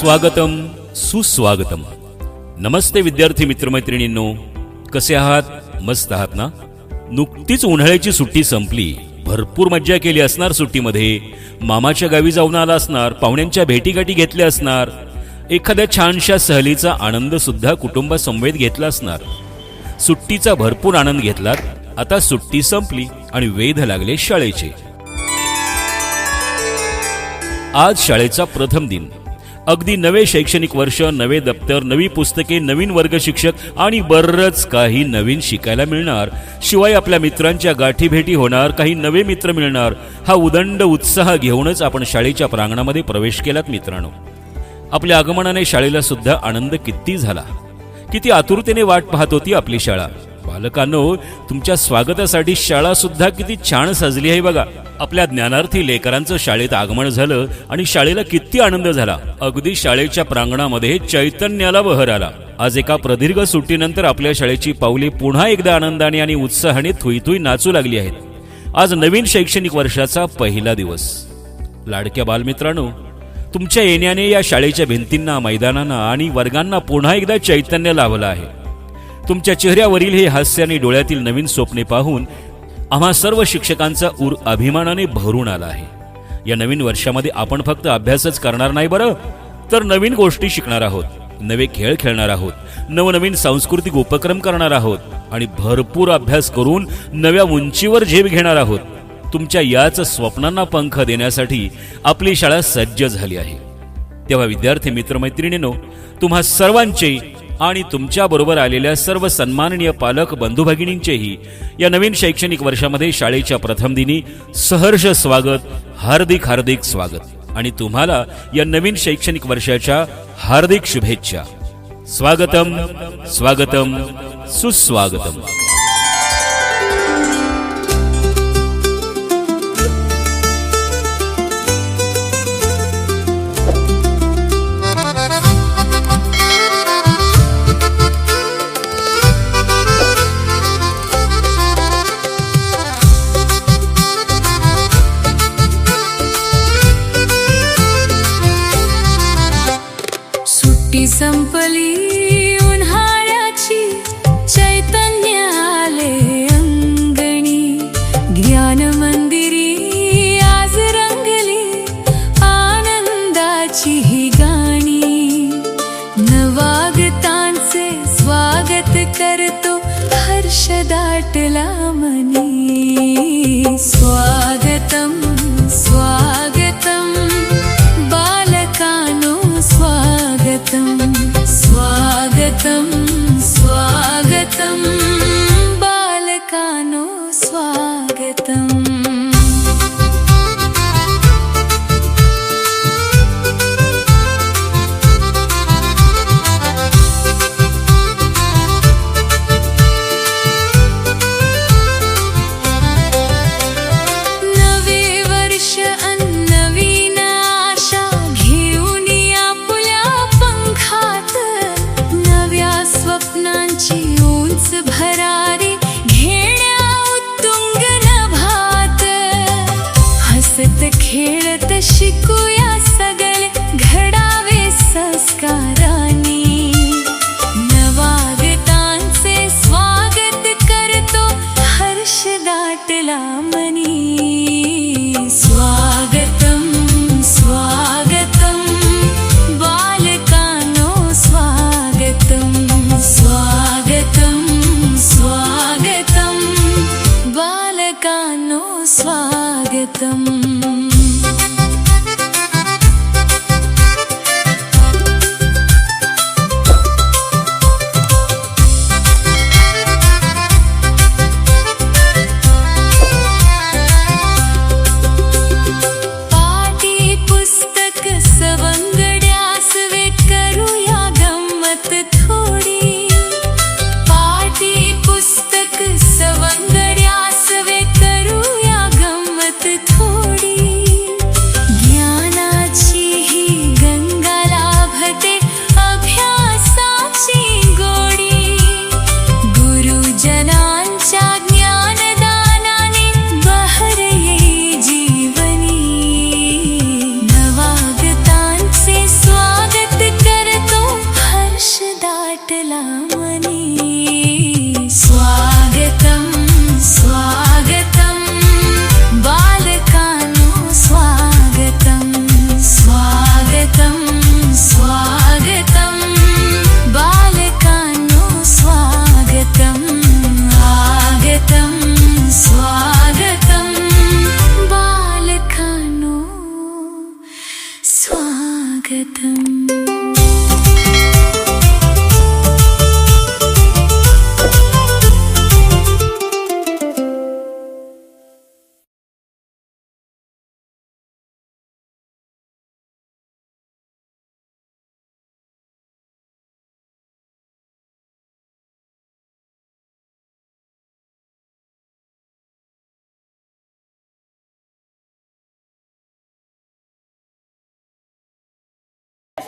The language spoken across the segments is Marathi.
स्वागतम सुस्वागतम. नमस्ते विद्यार्थी मित्रमैत्रिणींनो, कसे आहात? मस्त आहात ना? नुकतीच उन्हाळ्याची सुट्टी संपली. भरपूर मज्जा केली असणार सुट्टीमध्ये. मामाच्या गावी जाऊन आला असणार, पाहुण्यांच्या भेटीगाठी घेतल्या असणार, एखाद्या छानशा सहलीचा आनंद सुद्धा कुटुंबासमवेत घेतला असणार. सुट्टीचा भरपूर आनंद घेतलात. आता सुट्टी संपली आणि वेध लागले शाळेचे. आज शाळेचा प्रथम दिन. अगदी नवे शैक्षणिक वर्ष, नवे दप्तर, नवी पुस्तके, नवीन वर्ग शिक्षक आणि बरंच काही नवीन शिकायला मिळणार. शिवाय आपल्या मित्रांच्या गाठीभेटी होणार, काही नवे मित्र मिळणार. हा उदंड उत्साह घेऊनच आपण शाळेच्या प्रांगणामध्ये प्रवेश केलात मित्रांनो. आपल्या आगमनाने शाळेला सुद्धा आनंद किती झाला. किती आतुरतेने वाट पाहत होती आपली शाळा. बालकांनो, तुमच्या स्वागतासाठी शाळा सुद्धा किती छान सजली आहे बघा. आपल्या ज्ञानार्थी लेकरांचं शाळेत आगमन झालं आणि शाळेला किती आनंद झाला. अगदी शाळेच्या प्रांगणामध्ये चैतन्याला बहर आला. आज एका प्रदीर्घ सुट्टीनंतर आपल्या शाळेची पावले पुन्हा एकदा आनंदाने आणि उत्साहाने थुईथुई नाचू लागली आहेत. आज नवीन शैक्षणिक वर्षाचा पहिला दिवस. लाडक्या बालमित्रांनो, तुमच्या येण्याने या शाळेच्या भिंतींना, मैदानांना आणि वर्गांना पुन्हा एकदा चैतन्य लाभलं आहे. तुमच्या चेहऱ्यावरील हे हास्य आणि डोळ्यातील नवीन स्वप्ने पाहून आम्हा सर्व शिक्षकांचा ऊर अभिमानाने भरून आला आहे. या नवीन वर्षामध्ये आपण फक्त अभ्यासच करणार नाही बरं, तर नवीन गोष्टी शिकणार आहोत, नवे खेळ खेळणार आहोत, नवनवीन सांस्कृतिक उपक्रम करणार आहोत आणि भरपूर अभ्यास करून नव्या उंचीवर झेप घेणार आहोत. तुमच्या याच स्वप्नांना पंख देण्यासाठी आपली शाळा सज्ज झाली आहे. तेव्हा विद्यार्थी मित्रमैत्रिणींनो, तुम्हा सर्वांचे आणि तुमच्याबरोबर आलेल्या सर्व सन्माननीय पालक बंधू भगिनींचेही या नवीन शैक्षणिक वर्षामध्ये शाळेच्या प्रथम दिनी सहर्ष स्वागत, हार्दिक हार्दिक स्वागत. आणि तुम्हाला या नवीन शैक्षणिक वर्षाच्या हार्दिक शुभेच्छा. स्वागतम स्वागतम सुस्वागतम. संपली उन्हाळ्याची, चैतन्य आले अंगणी. ज्ञान मंदिरी आज रंगली, आनंदाची ही गाणी. नवागतांचे स्वागत करतो, हर्ष दाटला मनी. स्वागतम स्वागतम बालकानो, स्वागतम स्वागतम स्वागतम बालकानो, स्वागतम. भरारी घेण्या उत्तुंग नभात, हसत खेळत शिकूया सगळे, घडावे संस्कारांनी. नवागतांचे स्वागत करतो, हर्ष दाटला मनी. स्वागतम स्वागतम बालकानो, स्वागतम स्वागतम स्वागतम बालकानो, स्वागतम. पाटी पुस्तक सवंगड्यास वे करूया गंमत थोडी. पाटी पुस्तक सवंगड्यास वे करूया गंमत थोडी.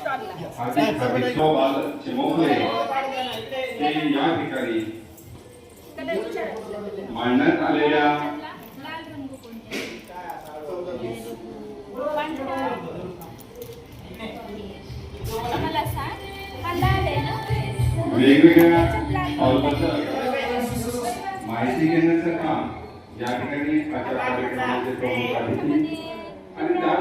बाल चिमुकले हे या ठिकाणी मांडण्यात आलेल्या वेगवेगळ्या पावलाचं माहिती घेण्याचं काम या ठिकाणी आजच्या कार्यक्रमाचे प्रमुख अतिथी आणि त्या